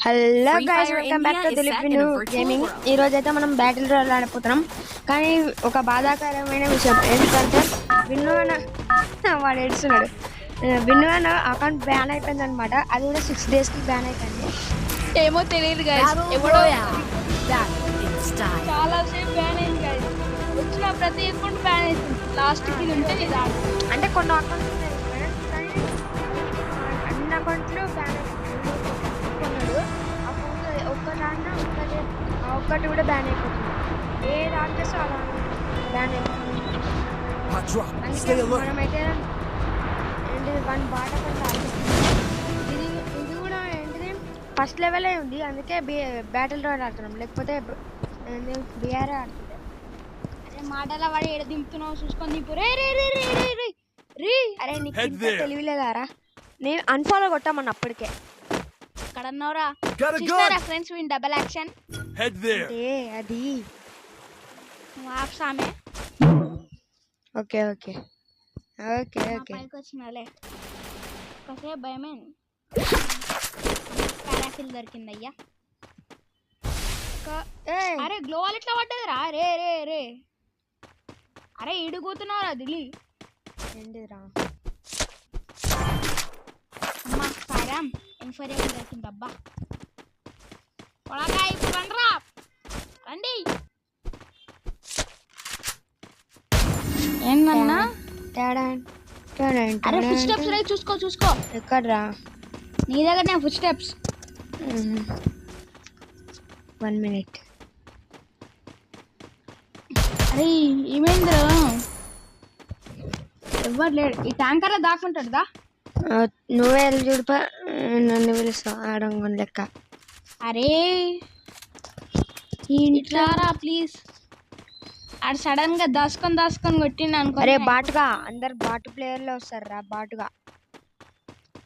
Hello guys, welcome back to Dilip విను gaming. ఈ రోజు అయితే మనం బ్యాటిల్ రాయల్ ఆడిపోతున్నాం. కానీ ఒక బాధాకరమైన విషయం, ఎందుకంటే విన్ను అన్న వాడు ఏడుస్తున్నాడు. విన్ను అన్న అకౌంట్ బ్యాన్ అయిపోయింది అనమాట. అది కూడా 6 days కి బ్యాన్ అయిపోయింది. ఏమో తెలియదు గైస్, ఎవడో చాలా సేపు బ్యాన్ అయింది గైస్. వచ్చిన ప్రతి అకౌంట్ బ్యాన్ అవుతుంది. లాస్ట్ కి ఉంటే ఇది అంటే కొన్ని అకౌంట్స్ ఉన్నాయి కానీ అన్ని అకౌంట్లు బ్యాన్ అయిపోతున్నాడు. ఒక్కటి కూడా బ్యాన్ అయిపోతుంది. ఏ రాక్షసు అలా బ్యాన్ అయిపోతుంది. అందుకే మనమైతే ఏంటిది 1 బాట ఇది కూడా ఏంటిది ఫస్ట్ లెవెలే ఉంది. అందుకే బ్యాటిల్ రాయల్ ఆడుతున్నాం, లేకపోతే బిఆర్ ఆడుతుంది. అరే మాటల వాడు ఏడ దింపుతున్నావు చూసుకొని దింపు. రే రే రే రే రే రే రే అరే నీకు తెలివిలేదారా? నేను అన్ఫాలో కొట్టామన్న అప్పటికే. ఇక్కడ ఉన్నావురా చూస్తారా ఫ్రెండ్స్, విన్ డబుల్ యాక్షన్ అంటే అది ఆప్ సామే. ఓకే ఓకే ఓకే ఓకే పైకి వచ్చినాలే కాసేపు భయమే. పారాఫిల్ దొరికింది అయ్యా. అరే గ్లో వాల్ ఎట్లా పడ్డదిరా? రే రే రే అరే ఇడుగుతున్నావురా దిలీ. ఏంటిరా అమ్మా సారామ్ ఇన్ఫోరియా దొరికింది అబ్బా. కొడకా ఇప్పుడు రండిరా, రండి. ఏందన్నా? అరే ఫుట్ స్టెప్స్ రే, చూసుకో చూసుకో. ఎక్కడ్రా? నీ దగ్గరనే ఫుట్ స్టెప్స్. 1 minute. అరే ఏమైందిరా? ఎవరు లేడు. ఈ ట్యాంకర్ దాక్కుంటాడు దా. నువ్వే వెళ్ళి చూడిపా, నన్ను పిలుస్తావు ఆడంగం లెక్క. అరే ఇంట్లారా ప్లీజ్. ఆడు సడన్ గా దాసుకొని కొట్టిండు అనుకో. అరే బాటుగా అందరు బాటు ప్లేయర్లే వస్తారా బాటుగా.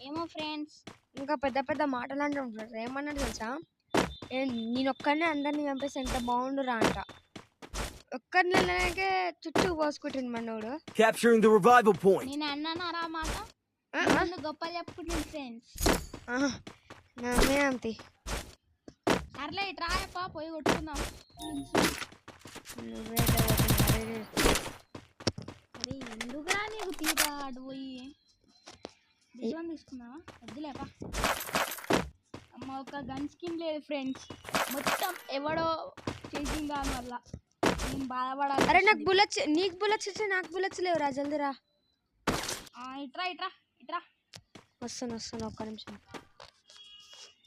ఏమో ఫ్రెండ్స్, ఇంకా పెద్ద పెద్ద మాటలు అంటాం ఫ్రెండ్స్. ఏమన్నాడు తెలుసా? నేను ఒక్కరినే అందరిని చంపేసి ఎంత బాగుండురా అంట. ఒక్కరినే చుట్టూ పోసుకుంటుంది మనోడు. నేను అన్నానారా మాట గొప్ప చెప్పుకుంటుంది ఫ్రెండ్స్. నమ్మే అంతే. సర్లే ఇట్రా అప్ప పోయి కొట్టుకుందాం. అరే ఎందుకురా నీకు తీరా అటు పోయి డిజైన్ తీసుకున్నావా? వద్దులేపా. అమ్మ ఒక గన్ స్కిన్ లేదు ఫ్రెండ్స్, మొత్తం ఎవడో చేసిన దాని వల్ల నేను బాధపడాలి. అరే నాకు బుల్లెట్స్, నీకు బుల్లెట్స్ ఇచ్చే నాకు బుల్లెట్స్ లేవురా. జల్దిరా. ఇట్రా ఇట్రా ఇట్రా. వస్తాను ఒక్క నిమిషం.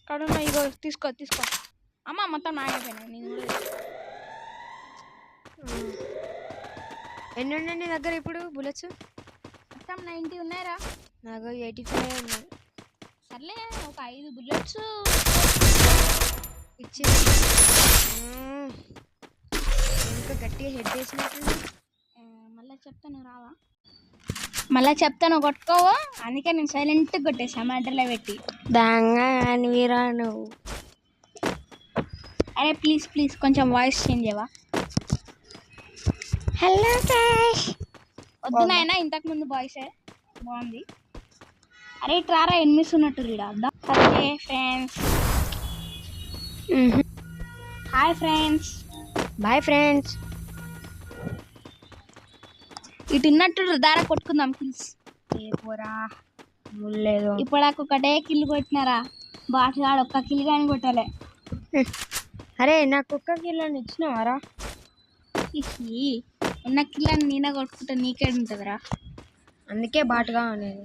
కడున్నా ఇగో తీసుకో తీసుకో. అమ్మ మొత్తం నాగైపోయినాయి. నేను ఎన్ని ఉన్నాయి నీ దగ్గర ఇప్పుడు బుల్లెట్స్? మొత్తం 90 ఉన్నాయిరా. నాకు 85 ఉన్నాయి. సర్లే ఒక 5 బుల్లెట్స్ ఇచ్చి ఇంకా గట్టిగా హెడ్ వేసినట్టు. మళ్ళీ చెప్తాను రావా? మళ్ళీ చెప్తాను కొట్టుకోవు. అందుకే నేను సైలెంట్గా కొట్టేసా మర్డర్లో పెట్టి. దాంగా వీరా నువ్వు. అరే ప్లీజ్ ప్లీజ్ కొంచెం వాయిస్ చేంజ్ చేయవా? Hello guys. వద్దు నాయనా, ఇంతకు ముందు వాయిసే బాగుంది. అరే ట్రారా ఎనిమిస్ ఉన్నట్టు రీడా. Okay friends, hi friends, bye friends. ఇటు ఉన్నట్టు దారా కొట్టుకుందాం ప్లీజ్. పోరా లేదు. ఇప్పుడు నాకు ఒకటే కిల్లు కొట్టినారా, బాటగాడు ఒక్క కిల్లు కానీ కొట్టాలే. అరే నాకు ఒక్క కిల్లని ఇచ్చినావారా? ఉన్న కిల్లని నేనే కొట్టుకుంటా, నీకే ఉంటుందిరా. అందుకే బాటుగా అనేది.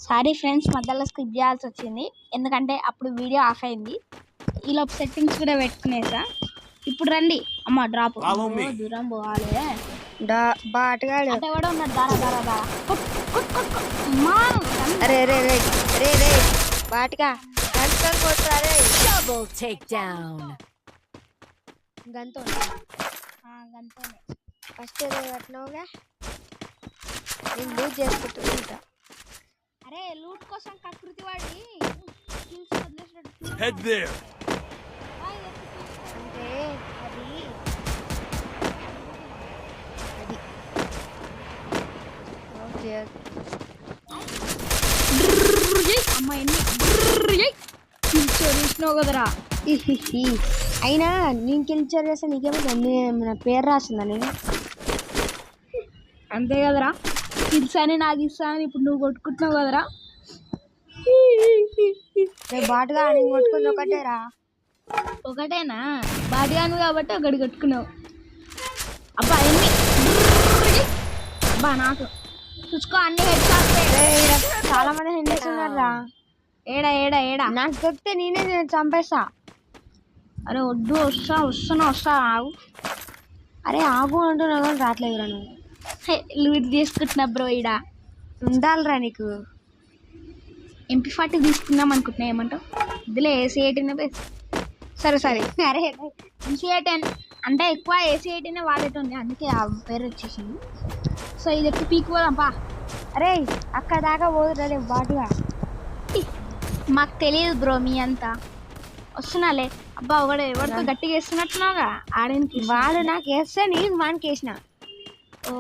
సారీ ఫ్రెండ్స్, మధ్యలో స్కిప్ చేయాల్సి వచ్చింది ఎందుకంటే అప్పుడు వీడియో ఆఫ్ అయింది. ఈలోపు సెట్టింగ్స్ కూడా పెట్టుకునేసా. ఇప్పుడు రండి. అమ్మ డ్రాప్ దూరం పోవాలి. బాటుగాడు అంటే కూడా ఉన్నాడు. దారా దారా దారా. అరే రే రే రే రే బాటుగా గంతో కొట్టారే. గంతో గంతోనే ఫస్ట్ ఏదో కట్టినావుగా, నేను లూజ్ చేసుకుంటా. అరే లూట్ కోసం కకృతి వాడి అంటే అది ఓకే. అమ్మ ఎన్ని చేసినావు కదరా. హిహిహి. అయినా నేను కిల్ చేస్తే నీకేమో నా పేరు రాసిందా నేను అంతే కదరా, కిల్స్ అని నాకు ఇస్తానని ఇప్పుడు నువ్వు కొట్టుకుంటున్నావు కదరా. రేపు బాటుగా అని కొట్టుకుంది ఒకటేరా. ఒకటేనా, బాటిగాను కాబట్టి ఒకటి కొట్టుకున్నావు. అబ్బా ఎన్ని అబ్బా నాకు చూసుకో అన్ని చాలా మంది హిందీస్తున్నారా. ఏడా ఏడా ఏడా నాకు దొరికితే నేనే చంపేస్తా. అరే వద్దు, వస్తా ఆగు. అరే ఆగు అంటున్నా కానీ రావట్లేదురా నువ్వు. లూట్ తీసుకుంటున్నా బ్రో. ఈడ ఉండాలిరా నీకు. MP40 తీసుకుందాం అనుకుంటున్నా, ఏమంటావు? ఇదిలే AC18 సరే. అరే AC18 అంటే ఎక్కువ AC18 వాడేటోంది, అందుకే ఆ పేరు వచ్చేసింది. సో ఇది ఎక్కువ పీక్ పోదాంపా. అరే అక్కడ దాకా పోదురా రేపు బాటుగా. మాకు తెలియదు బ్రో మీ అంతా. వస్తున్నాలే. అబ్బా ఎవరితో గట్టిగా వేస్తున్నట్టున్నావుగా ఆడేంటి. వాడు నాకు వేస్తే నేను వానికి వేసిన. ఓ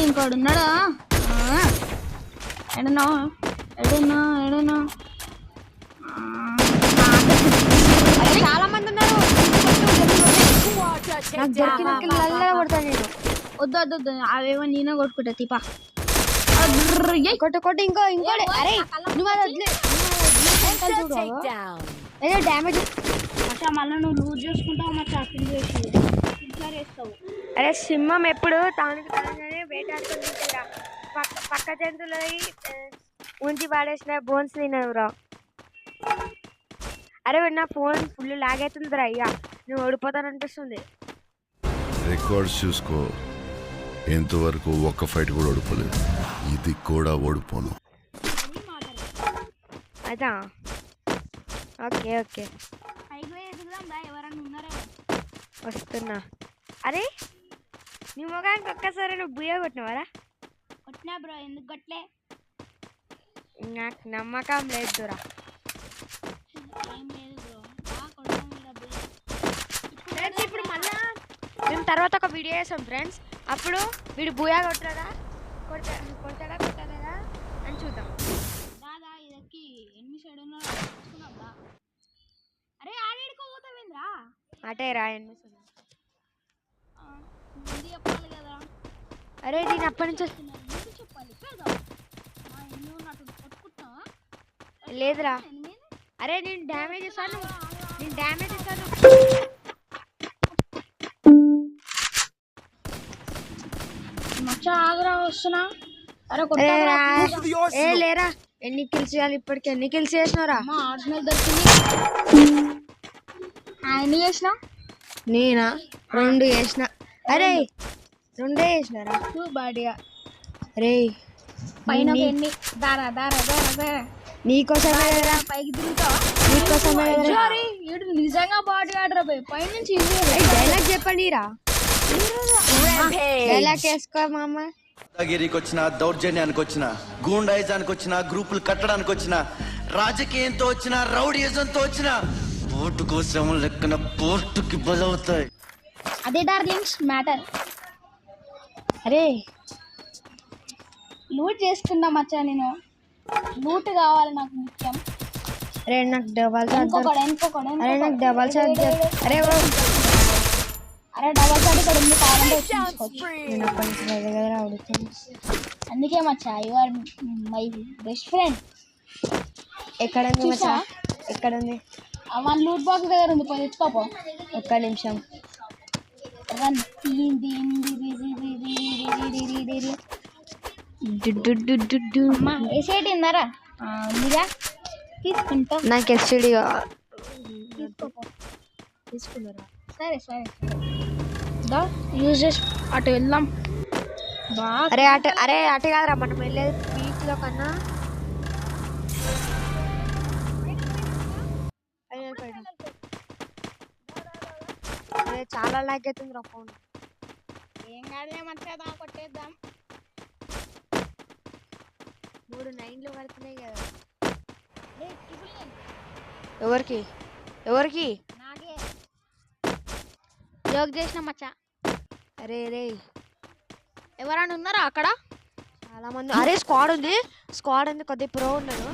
ఇంకోడు ఉన్నాడా? ఎడనో అరే చాలా మంది ఉన్నారు. నాకు దొరికిన కిల్లల్లా కొడతాను నేను. వద్దు అవేవో నేనే కొట్టుకుంటా తీపా. కొట్టు ఇంకోటి. అరే నువ్వు అది వదిలే. ఏదో డ్యామేజ్. అచ్చా మళ్ళీ నువ్వు లూజ్ చేసుకుంటావు మచ్చా. కిల్ చేసి వేస్తావు. అరే సింహం ఎప్పుడు తానికి తానుగానే వేటాడుతుంది కదా. పక్క జంతువులు ఉంచి పాడేసిన బోన్స్ తినవురా. అరే నా ఫోన్ ఫుల్ లాగ్ అవుతుందిరా. అయ్యా నువ్వు ఓడిపోతాననిపిస్తుంది. రికార్డ్స్ చూసుకో, ఎంతవరకు ఒక్క ఫైట్ కూడా ఓడిపోలేదు. ఇది కూడా ఓడిపోను. అదా ఓకే వస్తున్నా. అరే నీ మొగానికి ఒక్కసారి నువ్వు బుయ్య కొట్టినవారా? కొట్టినా బ్రో, ఎందుకు కొట్టలే? నాకు నమ్మకం లేదురా. ఏం లేదు బ్రో. ఇప్పుడు మళ్ళా మేము తర్వాత ఒక వీడియో చేస్తాం ఫ్రెండ్స్. అప్పుడు వీడు బుయ్యా కొట్టాడా అని చూద్దాం. దాదా ఇదకి ఎన్ని సైడ్ ఉన్నారో చూసుకున్నాం. అరే ఆడేడుకోపోతావేంద్రా? అటే రా ఎన్ని ముందు చెప్పాలి కదా. అరే నేను అప్పటి నుంచి ముందు చెప్పాలి కదా. ఎన్ని ఉన్నట్టు కొట్టుకుంటున్నావా? లేదురా. అరే నేను డ్యామేజ్ ఇస్తాను. మచ్చా ఆగరా, వస్తున్నా. అరే ఏ లేరా. ఎన్ని కిల్స్ చేయాలి ఇప్పటికి? ఎన్ని కిల్స్ చేసినారా? ఆర్డినల్ దొరికింది. ఎన్ని చేసినా? నేనా 2 చేసిన. అరే 2 చేసినారా? బాడిగా. అరే పైన ఎన్ని దారా నీకోసమే పైకి తిరుగుతావా? నీకోసమే నిజంగా బాడీ ఆడరా పైనుంచి. డైలాగ్ చెప్పండి రా. డైలాగ్ వేసుకో మామ. గిరికి వచ్చిన, దౌర్జన్యానికి వచ్చిన, గూండాయిజానికి వచ్చిన, గ్రూపులు కట్టడానికి వచ్చిన, రాజకీయంతో వచ్చిన, రౌడీయిజంతో వచ్చిన, పోర్టుకు శ్రమం లెక్కన పోర్టుకి బలవుతాయి. అదే డార్లింగ్స్ మ్యాటర్. అరే లూట్ చేసుకున్నా మచ్చా. నేను లూట్ కావాలి నాకు ముఖ్యం. అరే నాకు డబల్ అరే నాకు డబల్ చార్జ్. అరే డబల్ చార్జ్ ఇక్కడ ఉంది, కావాలంటే తీసుకోవచ్చు. నేను అప్పటి నుంచి దగ్గర అడుగుతాను. అందుకే మచ్చా you are my best friend. ఎక్కడుంది మచ్చా? ఎక్కడుంది? మన లూట్ బాక్స్ దగ్గర ఉంది, పోయి తెచ్చుకోపో. ఒక్క నిమిషం. వేసేటి ఉన్నారా? ఉందిగా, తీసుకుంటా. నాకు ఎస్టీడీ తీసుకున్నారా? సరే యూజ్ చేసి అటు వెళ్దాం. అరే అటు కాదురా, మనం వెళ్ళేది బీచ్ లో కన్నా. అరే చాలా లాగ్ అవుతుంది రా ఫోన్. ఏం కాదులే మర్చిపోదాం, కొట్టేద్దాం. 3 9లు పడుతున్నాయి కదా. ఎవరికి నాకే జోక్ చేసిన మచ్చా. అరే రే ఎవరైనా ఉన్నారా అక్కడ? చాలా మంది. అరే స్క్వాడ్ ఉంది కొద్దిగా ప్రో ఉన్నాడు.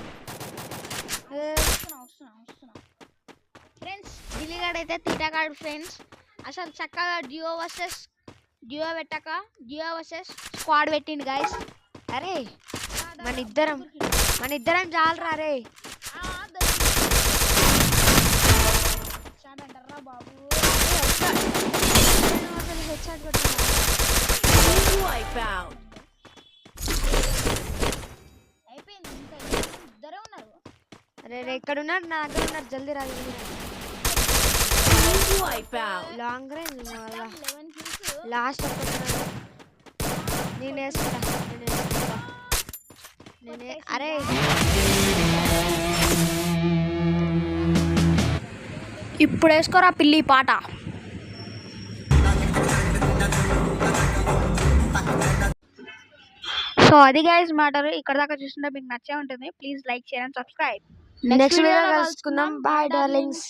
వస్తున్నా పిల్లిగాడు అయితే తిట్టగాడు ఫ్రెండ్స్. అసలు చక్కగా జియో వర్సెస్ స్క్వాడ్ పెట్టిండు గైస్. అరే మన ఇద్దరం చాలరా రే. అంటారా బాబు. అసలు హెడ్షాట్ కొట్టినా. అయిపోయింది ఇంకా ఇద్దరే ఉన్నారు. అరే రే ఇక్కడ ఉన్నారు, నా దగ్గర ఉన్నారు. జల్దీ రా లాంగ్ రేంజ్ 11 kills. లాస్ట్ నేను వేసుకుంటా. అరే ఇప్పుడు వేసుకోరా పిల్లి పాట. సో అది గైస్ మ్యాటర్. ఇక్కడ దాకా చూస్తుంటే మీకు నచ్చే ఉంటుంది. Please like share and subscribe. Next video కలుసుకుందాం. Bye darlings.